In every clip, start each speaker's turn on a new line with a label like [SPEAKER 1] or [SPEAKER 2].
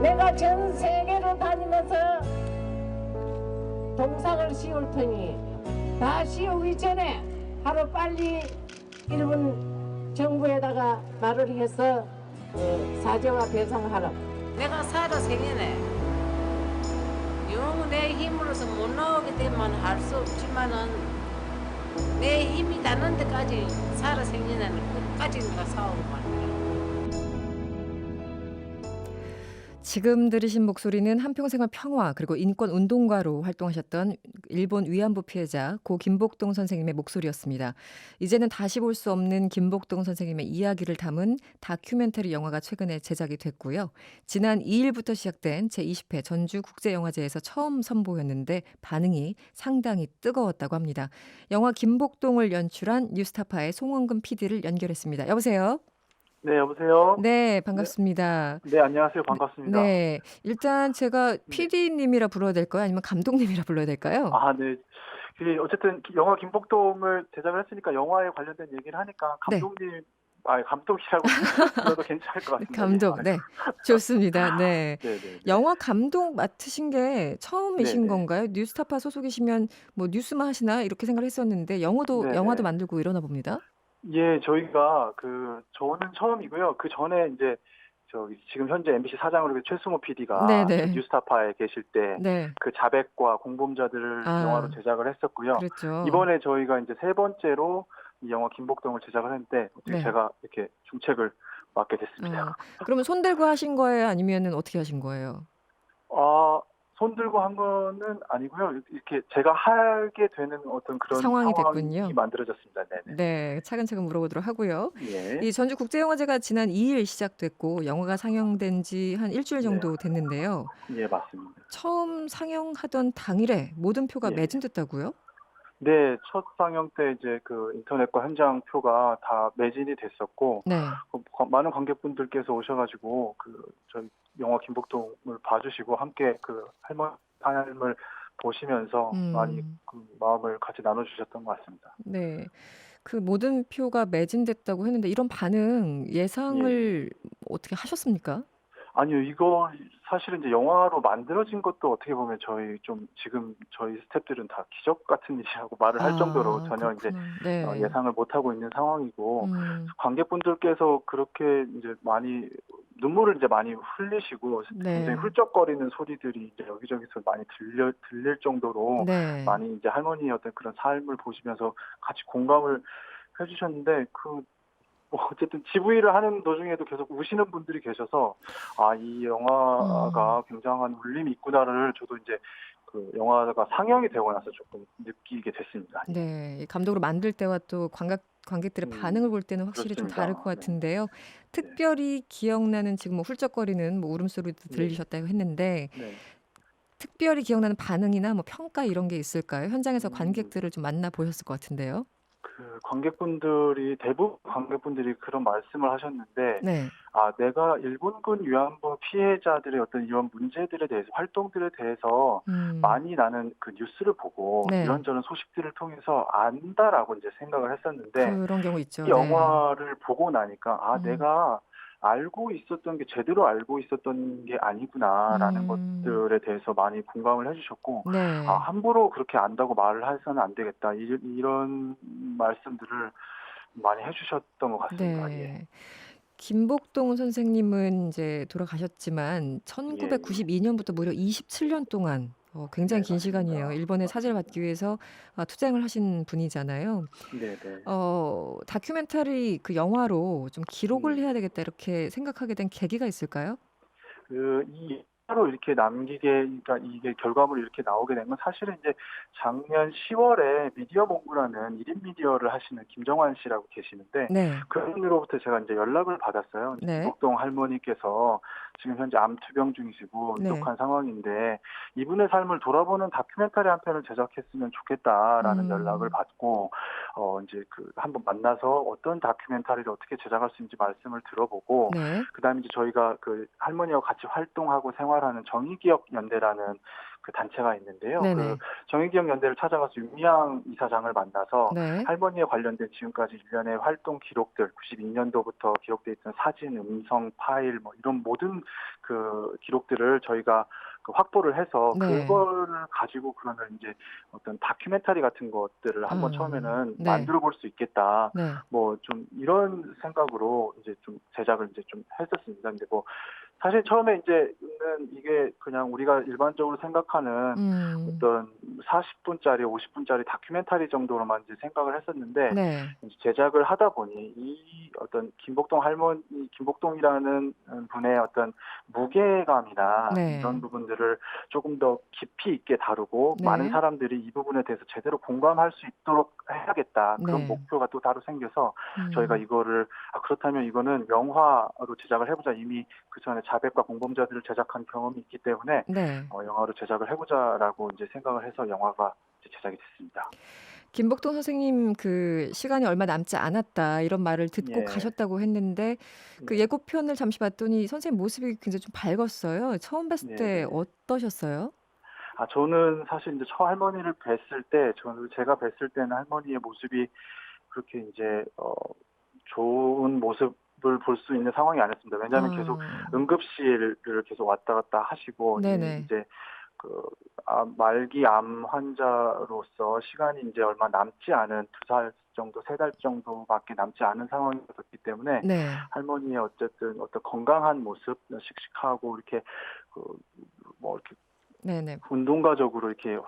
[SPEAKER 1] 내가 전 세계로 다니면서 동상을 씌울 테니 다 씌우기 전에 하루 빨리 일본 정부에다가 말을 해서 사죄와 배상하라. 내가 살아 생이네. 영 내 힘으로서 못 나오게 되면 할 수 없지만은 내 힘이 닿는 데까지 살아 생이는 끝까지 내가 싸우고 말이야.
[SPEAKER 2] 지금 들으신 목소리는 한평생을 평화 그리고 인권 운동가로 활동하셨던 일본 위안부 피해자 고 김복동 선생님의 목소리였습니다. 이제는 다시 볼 수 없는 김복동 선생님의 이야기를 담은 다큐멘터리 영화가 최근에 제작이 됐고요. 지난 2일부터 시작된 제20회 전주국제영화제에서 처음 선보였는데 반응이 상당히 뜨거웠다고 합니다. 영화 김복동을 연출한 뉴스타파의 송원금 PD를 연결했습니다. 여보세요?
[SPEAKER 3] 네, 여보세요?
[SPEAKER 2] 네,
[SPEAKER 3] 네,
[SPEAKER 2] 반갑습니다.
[SPEAKER 3] 네, 안녕하세요.
[SPEAKER 2] 네,
[SPEAKER 3] 반갑습니다.
[SPEAKER 2] 네. 일단 제가
[SPEAKER 3] 네.
[SPEAKER 2] PD님이라 불러야 될까요? 아니면 감독님이라 불러야 될까요?
[SPEAKER 3] 네. 어쨌든 영화 김복동을 제작을 했으니까 영화에 관련된 얘기를 하니까
[SPEAKER 2] 네.
[SPEAKER 3] 감독이라고 불러도 괜찮을 것 같습니다.
[SPEAKER 2] 감독, 네. 좋습니다. 네.
[SPEAKER 3] 네네네.
[SPEAKER 2] 영화 감독 맡으신 게 처음이신
[SPEAKER 3] 네네.
[SPEAKER 2] 건가요? 뉴스타파 소속이시면 뭐 뉴스만 하시나 이렇게 생각을 했었는데 영화도
[SPEAKER 3] 네네.
[SPEAKER 2] 만들고 이러나 봅니다.
[SPEAKER 3] 예, 저희가 저는 처음이고요. 그 전에 이제 지금 현재 MBC 사장으로 최승호 PD가
[SPEAKER 2] 네네.
[SPEAKER 3] 뉴스타파에 계실 때
[SPEAKER 2] 네.
[SPEAKER 3] 그 자백과 공범자들을 영화로
[SPEAKER 2] 아,
[SPEAKER 3] 제작을 했었고요.
[SPEAKER 2] 그랬죠.
[SPEAKER 3] 이번에 저희가 이제 세 번째로 이 영화 김복동을 제작을 했는데 어떻게
[SPEAKER 2] 네.
[SPEAKER 3] 제가 이렇게 중책을 맡게 됐습니다.
[SPEAKER 2] 그러면 손 들고 하신 거예요? 아니면은 어떻게 하신 거예요?
[SPEAKER 3] 손 들고 한 거는 아니고요. 이렇게 제가 하게 되는 어떤 그런
[SPEAKER 2] 상황이
[SPEAKER 3] 상황이
[SPEAKER 2] 됐군요.
[SPEAKER 3] 만들어졌습니다. 네네.
[SPEAKER 2] 네, 차근차근 물어보도록 하고요.
[SPEAKER 3] 예.
[SPEAKER 2] 이 전주국제영화제가 지난 2일 시작됐고 영화가 상영된 지 한 일주일
[SPEAKER 3] 네.
[SPEAKER 2] 정도 됐는데요.
[SPEAKER 3] 예, 맞습니다.
[SPEAKER 2] 처음 상영하던 당일에 모든 표가
[SPEAKER 3] 예.
[SPEAKER 2] 매진됐다고요?
[SPEAKER 3] 네, 첫 상영 때 이제 인터넷과 현장 표가 다 매진이 됐었고,
[SPEAKER 2] 네.
[SPEAKER 3] 많은 관객분들께서 오셔가지고, 저희 영화 김복동을 봐주시고, 함께 할머니 삶을 보시면서 많이
[SPEAKER 2] 음,
[SPEAKER 3] 마음을 같이 나눠주셨던 것 같습니다.
[SPEAKER 2] 네. 그 모든 표가 매진됐다고 했는데 이런 반응
[SPEAKER 3] 예, 예.
[SPEAKER 2] 예상을 어떻게 하셨습니까?
[SPEAKER 3] 아니요, 이거 사실은 이제 영화로 만들어진 것도 어떻게 보면 지금 저희 스태프들은 다 기적 같은 일이라고 말을 할 정도로
[SPEAKER 2] 아,
[SPEAKER 3] 전혀 이제
[SPEAKER 2] 그렇구나. 네.
[SPEAKER 3] 예상을 못 하고 있는 상황이고,
[SPEAKER 2] 음,
[SPEAKER 3] 관객분들께서 그렇게 이제 눈물을 이제 많이 흘리시고, 굉장히
[SPEAKER 2] 네.
[SPEAKER 3] 훌쩍거리는 소리들이 이제 여기저기서 많이 들릴 정도로
[SPEAKER 2] 네.
[SPEAKER 3] 많이 이제 할머니의 어떤 그런 삶을 보시면서 같이 공감을 해주셨는데, 어쨌든 GV를 하는 도중에도 계속 우시는 분들이 계셔서, 이
[SPEAKER 2] 음.
[SPEAKER 3] 영화가 굉장한 울림이 있구나를 저도 이제 영화가 상영이 되고 나서 조금 느끼게 됐습니다. 예.
[SPEAKER 2] 네. 이 감독으로 만들 때와 또 관객들의 반응을 볼 때는 확실히 좀 다를 것
[SPEAKER 3] 그렇습니다. 네.
[SPEAKER 2] 같은데요.
[SPEAKER 3] 네.
[SPEAKER 2] 특별히 기억나는 지금 뭐 훌쩍거리는 뭐 울음소리도
[SPEAKER 3] 네.
[SPEAKER 2] 들리셨다고 했는데
[SPEAKER 3] 네.
[SPEAKER 2] 특별히 기억나는 반응이나 뭐 평가 이런 게 있을까요? 현장에서
[SPEAKER 3] 음,
[SPEAKER 2] 관객들을 좀 만나 보셨을 것 같은데요.
[SPEAKER 3] 대부분 관객분들이 그런 말씀을 하셨는데,
[SPEAKER 2] 네.
[SPEAKER 3] 내가 일본군 위안부 피해자들의 어떤 이런 문제들에 대해서, 활동들에 대해서
[SPEAKER 2] 음.
[SPEAKER 3] 많이 나는 뉴스를 보고
[SPEAKER 2] 네.
[SPEAKER 3] 이런저런 소식들을 통해서 안다라고 이제 생각을 했었는데,
[SPEAKER 2] 그런 경우
[SPEAKER 3] 이
[SPEAKER 2] 있죠. 네.
[SPEAKER 3] 영화를 보고 나니까,
[SPEAKER 2] 음.
[SPEAKER 3] 내가 제대로 알고 있었던 게 아니구나라는
[SPEAKER 2] 음.
[SPEAKER 3] 것들에 대해서 많이 공감을 해주셨고,
[SPEAKER 2] 네.
[SPEAKER 3] 함부로 그렇게 안다고 말을 해서는 안 되겠다. 이런 말씀들을 많이 해주셨던 것 같습니다. 예.
[SPEAKER 2] 네. 김복동 선생님은 이제 돌아가셨지만
[SPEAKER 3] 예, 예.
[SPEAKER 2] 1992년부터 무려 27년 동안 굉장히
[SPEAKER 3] 네,
[SPEAKER 2] 긴 시간이에요.
[SPEAKER 3] 맞습니다.
[SPEAKER 2] 일본의 사죄를
[SPEAKER 3] 맞습니다.
[SPEAKER 2] 받기 위해서 투쟁을 하신 분이잖아요.
[SPEAKER 3] 네네.
[SPEAKER 2] 다큐멘터리 그 영화로 좀 기록을
[SPEAKER 3] 음.
[SPEAKER 2] 해야 되겠다 이렇게 생각하게 된 계기가 있을까요?
[SPEAKER 3] 이 하루 이렇게 그러니까 이게 결과물이 이렇게 나오게 된 건 사실은 이제 작년 10월에 미디어 본부라는 1인 미디어를 하시는 김정환 씨라고 계시는데,
[SPEAKER 2] 네.
[SPEAKER 3] 그분으로부터 제가 이제 연락을 받았어요.
[SPEAKER 2] 네.
[SPEAKER 3] 김복동 할머니께서 지금 현재 암 투병 중이시고
[SPEAKER 2] 네.
[SPEAKER 3] 위독한 상황인데, 이분의 삶을 돌아보는 다큐멘터리 한 편을 제작했으면 좋겠다라는 연락을
[SPEAKER 2] 음.
[SPEAKER 3] 받고, 이제 한번 만나서 어떤 다큐멘터리를 어떻게 제작할 수 있는지 말씀을 들어보고,
[SPEAKER 2] 네.
[SPEAKER 3] 그다음에 이제 저희가 할머니와 같이 활동하고 생활하는 정의기억연대라는 그 단체가 있는데요. 그
[SPEAKER 2] 네네.
[SPEAKER 3] 정의기억 연대를 찾아가서 윤미향 이사장을 만나서
[SPEAKER 2] 네.
[SPEAKER 3] 할머니에 관련된 지금까지 일련의 활동 기록들, 92년도부터 기록돼 있던 사진, 음성 파일 뭐 이런 모든 그 기록들을 저희가 그 확보를 해서
[SPEAKER 2] 네.
[SPEAKER 3] 그거를 가지고 그러면 이제 어떤 다큐멘터리 같은 것들을 한번 처음에는
[SPEAKER 2] 네.
[SPEAKER 3] 만들어 볼 수 있겠다.
[SPEAKER 2] 네.
[SPEAKER 3] 뭐 좀 이런 생각으로 이제 좀 제작을 이제 좀 했었습니다. 근데 뭐 사실 처음에 이제는 이게 그냥 우리가 일반적으로 생각하는
[SPEAKER 2] 음.
[SPEAKER 3] 어떤 40분짜리, 50분짜리 다큐멘터리 정도로만 이제 생각을 했었는데
[SPEAKER 2] 네.
[SPEAKER 3] 이제 제작을 하다 보니 이 어떤 김복동이라는 분의 어떤 무게감이나
[SPEAKER 2] 네.
[SPEAKER 3] 이런 부분들을 조금 더 깊이 있게 다루고 많은
[SPEAKER 2] 네.
[SPEAKER 3] 사람들이 이 부분에 대해서 제대로 공감할 수 있도록 해야겠다. 그런
[SPEAKER 2] 네.
[SPEAKER 3] 목표가 또 따로 생겨서 저희가
[SPEAKER 2] 음.
[SPEAKER 3] 이거를 그렇다면 이거는 영화로 제작을 해보자. 이미 그 전에 자백과 공범자들을 제작한 경험이 있기 때문에
[SPEAKER 2] 네.
[SPEAKER 3] 영화로 제작을 해보자라고 이제 생각을 해서 영화가 이제 제작이 됐습니다.
[SPEAKER 2] 김복동 선생님 그 "시간이 얼마 남지 않았다." 이런 말을 듣고
[SPEAKER 3] 예,
[SPEAKER 2] 가셨다고 했는데 그
[SPEAKER 3] 네,
[SPEAKER 2] 예고편을 잠시 봤더니 선생님 모습이 굉장히 좀 밝았어요. 처음 뵀을
[SPEAKER 3] 네,
[SPEAKER 2] 때
[SPEAKER 3] 네.
[SPEAKER 2] 어떠셨어요?
[SPEAKER 3] 저는 사실 이제 처 할머니를 뵀을 때, 제가 뵀을 때는 할머니의 모습이 그렇게 이제 좋은 모습을 볼 수 있는 상황이 아니었습니다. 왜냐하면 계속
[SPEAKER 2] 아.
[SPEAKER 3] 응급실을 계속 왔다 갔다 하시고 이미
[SPEAKER 2] 네네.
[SPEAKER 3] 이제 그 말기 암 환자로서 시간이 이제 얼마 남지 않은 2달 정도, 3달 정도밖에 남지 않은 상황이었기 때문에
[SPEAKER 2] 네.
[SPEAKER 3] 할머니의 어쨌든 어떤 건강한 모습, 씩씩하고 이렇게 뭐 이렇게
[SPEAKER 2] 네네.
[SPEAKER 3] 운동가적으로 이렇게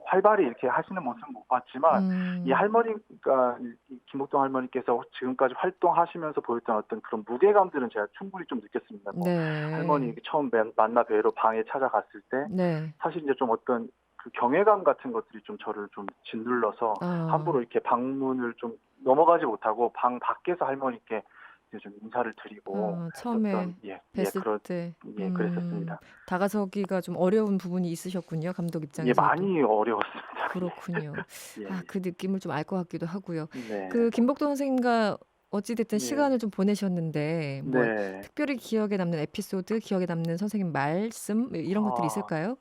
[SPEAKER 3] 활발히 이렇게 하시는 모습은 못 봤지만 이
[SPEAKER 2] 음.
[SPEAKER 3] 할머니가 이 김복동 할머니께서 지금까지 활동하시면서 보였던 어떤 그런 무게감들은 제가 충분히 좀 느꼈습니다. 뭐 할머니
[SPEAKER 2] 네.
[SPEAKER 3] 이렇게 처음 만나 뵈러 방에 찾아갔을 때
[SPEAKER 2] 네.
[SPEAKER 3] 사실 이제 좀 어떤 그 경외감 같은 것들이 좀 저를 좀 짓눌러서 함부로
[SPEAKER 2] 아.
[SPEAKER 3] 이렇게 방문을 좀 넘어가지 못하고 방 밖에서 할머니께 이제 좀 인사를 드리고 했었던
[SPEAKER 2] 처음에
[SPEAKER 3] 예,
[SPEAKER 2] 뵀을 때
[SPEAKER 3] 그랬었습니다.
[SPEAKER 2] 다가서기가 좀 어려운 부분이 있으셨군요, 감독
[SPEAKER 3] 예,
[SPEAKER 2] 입장에서도.
[SPEAKER 3] 많이 어려웠습니다.
[SPEAKER 2] 그렇군요.
[SPEAKER 3] 예, 예,
[SPEAKER 2] 그 느낌을 좀 알 것 같기도 하고요.
[SPEAKER 3] 네,
[SPEAKER 2] 그 김복동 선생님과 어찌 됐든
[SPEAKER 3] 예,
[SPEAKER 2] 시간을 좀 보내셨는데 뭐
[SPEAKER 3] 네.
[SPEAKER 2] 특별히 기억에 남는 에피소드, 기억에 남는 선생님 말씀 이런 것들이
[SPEAKER 3] 아,
[SPEAKER 2] 있을까요?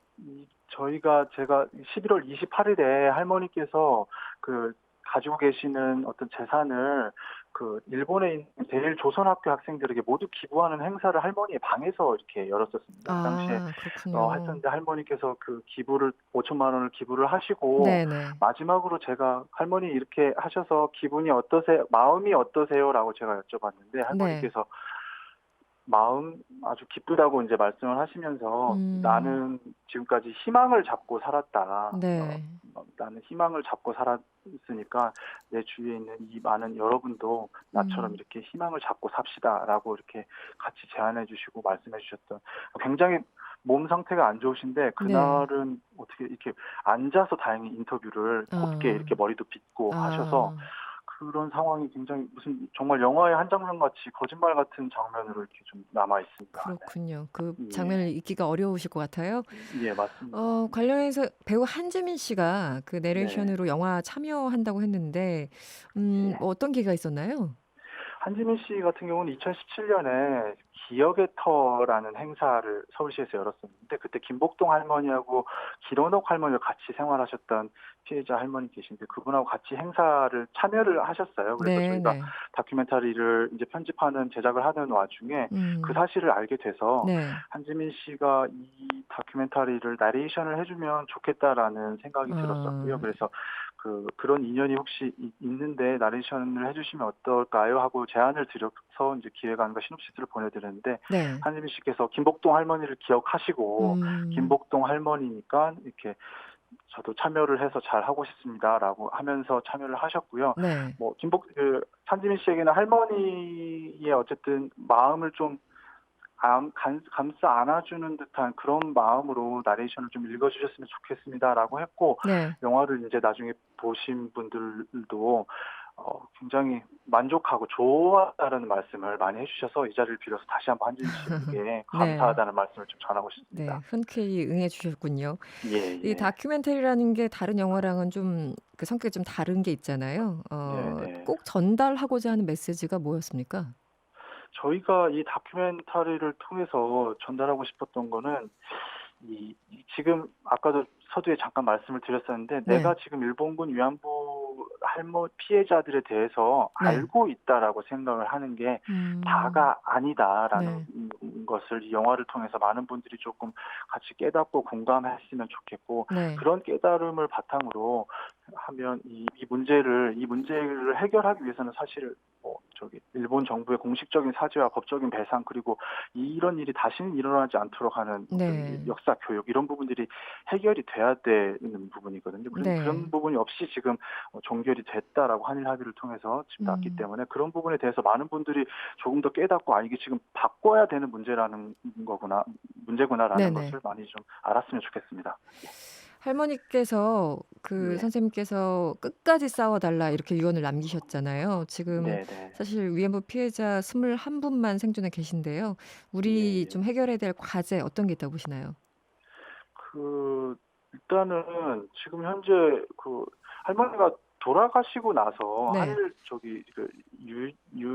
[SPEAKER 3] 제가 11월 28일에 할머니께서 그 가지고 계시는 어떤 재산을 그 일본에 있는 제일 조선학교 학생들에게 모두 기부하는 행사를 할머니의 방에서 이렇게 열었었습니다. 그 당시에
[SPEAKER 2] 그렇군요.
[SPEAKER 3] 했었는데 할머니께서 그 기부를 5천만 원을 기부를 하시고
[SPEAKER 2] 네네.
[SPEAKER 3] 마지막으로 제가 할머니 이렇게 하셔서 기분이 어떠세요? 마음이 어떠세요라고 제가 여쭤봤는데
[SPEAKER 2] 네.
[SPEAKER 3] 할머니께서 마음 아주 기쁘다고 이제 말씀을 하시면서
[SPEAKER 2] 음.
[SPEAKER 3] 나는 지금까지 희망을 잡고 살았다.
[SPEAKER 2] 네.
[SPEAKER 3] 나는 희망을 잡고 살았으니까 내 주위에 있는 이 많은 여러분도 나처럼
[SPEAKER 2] 음.
[SPEAKER 3] 이렇게 희망을 잡고 삽시다라고 이렇게 같이 제안해 주시고 말씀해 주셨던 굉장히 몸 상태가 안 좋으신데
[SPEAKER 2] 네.
[SPEAKER 3] 그날은 어떻게 이렇게 앉아서 다행히 인터뷰를 곧게
[SPEAKER 2] 아.
[SPEAKER 3] 이렇게 머리도 빗고 하셔서
[SPEAKER 2] 아.
[SPEAKER 3] 그런 상황이 굉장히 무슨 정말 영화의 한 장면 같이 거짓말 같은 장면으로 이렇게 좀 남아 있습니다.
[SPEAKER 2] 그렇군요. 그
[SPEAKER 3] 네.
[SPEAKER 2] 장면을 잊기가 어려우실 것 같아요.
[SPEAKER 3] 예, 맞습니다.
[SPEAKER 2] 관련해서 배우 한지민 씨가 그
[SPEAKER 3] 네.
[SPEAKER 2] 내레이션으로 영화 참여한다고 했는데
[SPEAKER 3] 예.
[SPEAKER 2] 뭐 어떤 계기가 있었나요?
[SPEAKER 3] 한지민 씨 같은 경우는 2017년에 기억의 터라는 행사를 서울시에서 열었었는데 그때 김복동 할머니하고 길원옥 할머니가 같이 생활하셨던 피해자 할머니 계신데 그분하고 같이 행사를 참여를 하셨어요. 그래서 저희가
[SPEAKER 2] 네네.
[SPEAKER 3] 다큐멘터리를 이제 편집하는 제작을 하는 와중에 그
[SPEAKER 2] 음.
[SPEAKER 3] 사실을 알게 돼서
[SPEAKER 2] 네.
[SPEAKER 3] 한지민 씨가 이 다큐멘터리를 나레이션을 해주면 좋겠다라는 생각이 들었었고요.
[SPEAKER 2] 아.
[SPEAKER 3] 그래서 그런 인연이 혹시 있는데 나레이션을 해주시면 어떨까요? 하고 제안을 드려서 이제 기획안과 시놉시스를 보내드렸는데
[SPEAKER 2] 네.
[SPEAKER 3] 한지민 씨께서 김복동 할머니를 기억하시고
[SPEAKER 2] 음.
[SPEAKER 3] 김복동 할머니니까 이렇게 저도 참여를 해서 잘 하고 싶습니다라고 하면서 참여를 하셨고요.
[SPEAKER 2] 네.
[SPEAKER 3] 뭐 한지민 씨에게는 할머니의 어쨌든 마음을 좀 감싸 안아주는 듯한 그런 마음으로 나레이션을 좀 읽어주셨으면 좋겠습니다라고 했고
[SPEAKER 2] 네.
[SPEAKER 3] 영화를 이제 나중에 보신 분들도 굉장히 만족하고 좋아하다는 말씀을 많이 해주셔서 이 자리를 빌어서 다시 한번 한진 씨에게
[SPEAKER 2] 네.
[SPEAKER 3] 감사하다는 말씀을 좀 전하고
[SPEAKER 2] 네.
[SPEAKER 3] 싶습니다.
[SPEAKER 2] 흔쾌히 응해 주셨군요.
[SPEAKER 3] 예,
[SPEAKER 2] 이
[SPEAKER 3] 예,
[SPEAKER 2] 다큐멘터리라는 게 다른 영화랑은 좀 그 성격이 좀 다른 게 있잖아요.
[SPEAKER 3] 네, 네.
[SPEAKER 2] 꼭 전달하고자 하는 메시지가 뭐였습니까?
[SPEAKER 3] 저희가 이 다큐멘터리를 통해서 전달하고 싶었던 거는 지금 아까도 서두에 잠깐 말씀을 드렸었는데
[SPEAKER 2] 네.
[SPEAKER 3] 내가 지금 일본군 위안부 피해자들에 대해서
[SPEAKER 2] 네.
[SPEAKER 3] 알고 있다라고 생각을 하는 게 다가 아니다라는 것을 이 영화를 통해서 많은 분들이 조금 같이 깨닫고 공감했으면 좋겠고
[SPEAKER 2] 네.
[SPEAKER 3] 그런 깨달음을 바탕으로 하면 이 문제를 해결하기 위해서는 사실 일본 정부의 공식적인 사죄와 법적인 배상 그리고 이런 일이 다시는 일어나지 않도록 하는
[SPEAKER 2] 네.
[SPEAKER 3] 역사 교육 이런 부분들이 해결이 돼야 되는 부분이거든요.
[SPEAKER 2] 네.
[SPEAKER 3] 그런 부분이 없이 지금 종결이 됐다라고 한일 합의를 통해서 지금 났기 때문에 그런 부분에 대해서 많은 분들이 조금 더 깨닫고 이게 지금 바꿔야 되는 문제구나라는
[SPEAKER 2] 네네.
[SPEAKER 3] 것을 많이 좀 알았으면 좋겠습니다.
[SPEAKER 2] 할머니께서
[SPEAKER 3] 네.
[SPEAKER 2] 선생님께서 끝까지 싸워달라 이렇게 유언을 남기셨잖아요. 지금
[SPEAKER 3] 네네.
[SPEAKER 2] 사실 위안부 피해자 21분만 생존해 계신데요. 우리
[SPEAKER 3] 네.
[SPEAKER 2] 좀 해결해야 될 과제 어떤 게 있다고 보시나요?
[SPEAKER 3] 일단은 지금 현재 할머니가 돌아가시고 나서
[SPEAKER 2] 네.
[SPEAKER 3] 한일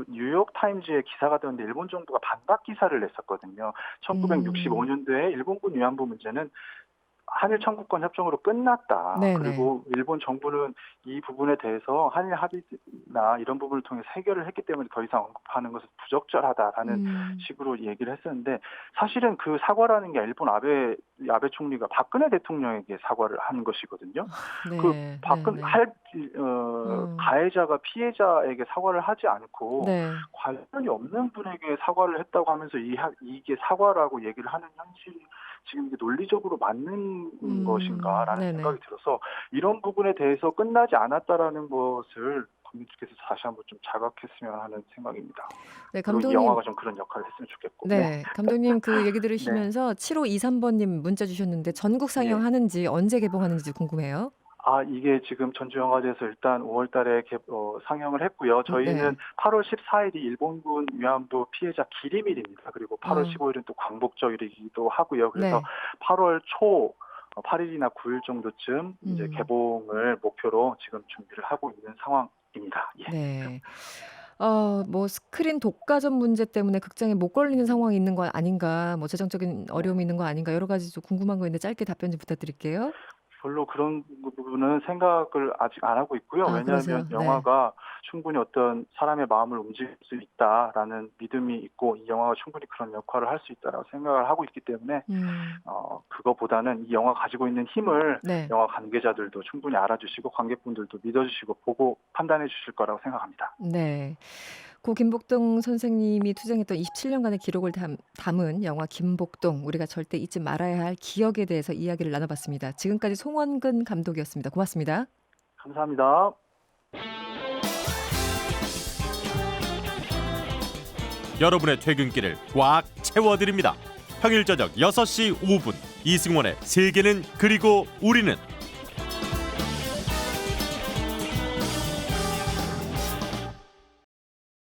[SPEAKER 3] 뉴욕 타임즈에 기사가 되었는데 일본 정부가 반박 기사를 냈었거든요. 1965년도에 일본군 위안부 문제는 한일 청구권 협정으로 끝났다.
[SPEAKER 2] 네네.
[SPEAKER 3] 그리고 일본 정부는 이 부분에 대해서 한일 합의나 이런 부분을 통해서 해결을 했기 때문에 더 이상 언급하는 것은 부적절하다라는 식으로 얘기를 했었는데 사실은 그 사과라는 게 일본 아베 총리가 박근혜 대통령에게 사과를 하는 것이거든요.
[SPEAKER 2] 네.
[SPEAKER 3] 가해자가 피해자에게 사과를 하지 않고
[SPEAKER 2] 네.
[SPEAKER 3] 관련이 없는 분에게 사과를 했다고 하면서 이게 사과라고 얘기를 하는 현실이 지금 이게 논리적으로 맞는 것인가라는
[SPEAKER 2] 네네.
[SPEAKER 3] 생각이 들어서 이런 부분에 대해서 끝나지 않았다라는 것을 국민들께서 다시 한번 좀 자각했으면 하는 생각입니다.
[SPEAKER 2] 네,
[SPEAKER 3] 그리고 이
[SPEAKER 2] 감독님.
[SPEAKER 3] 영화가 좀 그런 역할을 했으면 좋겠고.
[SPEAKER 2] 네, 감독님 그 얘기 들으시면서 7523번님 문자 주셨는데 전국 상영하는지 언제 개봉하는지 궁금해요.
[SPEAKER 3] 이게 지금 전주영화제에서 일단 5월 달에 상영을 했고요. 저희는
[SPEAKER 2] 네.
[SPEAKER 3] 8월 14일이 일본군 위안부 피해자 기림일입니다. 그리고 8월 15일은 또 광복절이기도 하고요. 그래서
[SPEAKER 2] 네.
[SPEAKER 3] 8월 초 8일이나 9일 정도쯤 이제 개봉을 목표로 지금 준비를 하고 있는 상황입니다. 예.
[SPEAKER 2] 네. 스크린 독과점 문제 때문에 극장에 못 걸리는 상황이 있는 거 아닌가, 재정적인 어려움이 있는 거 아닌가, 여러 가지 좀 궁금한 거 있는데 짧게 답변 좀 부탁드릴게요.
[SPEAKER 3] 별로 그런 부분은 생각을 아직 안 하고 있고요.
[SPEAKER 2] 그러세요?
[SPEAKER 3] 왜냐하면
[SPEAKER 2] 네.
[SPEAKER 3] 영화가 충분히 어떤 사람의 마음을 움직일 수 있다라는 믿음이 있고 이 영화가 충분히 그런 역할을 할 수 있다라고 생각을 하고 있기 때문에 그거보다는 이 영화가 가지고 있는 힘을
[SPEAKER 2] 네.
[SPEAKER 3] 영화 관계자들도 충분히 알아주시고 관객분들도 믿어주시고 보고 판단해 주실 거라고 생각합니다.
[SPEAKER 2] 네. 고 김복동 선생님이 투쟁했던 27년간의 기록을 담은 영화 김복동, 우리가 절대 잊지 말아야 할 기억에 대해서 이야기를 나눠봤습니다. 지금까지 송원근 감독이었습니다. 고맙습니다.
[SPEAKER 3] 감사합니다.
[SPEAKER 4] 여러분의 퇴근길을 꽉 채워드립니다. 평일 저녁 6시 5분 이승원의 세계는 그리고 우리는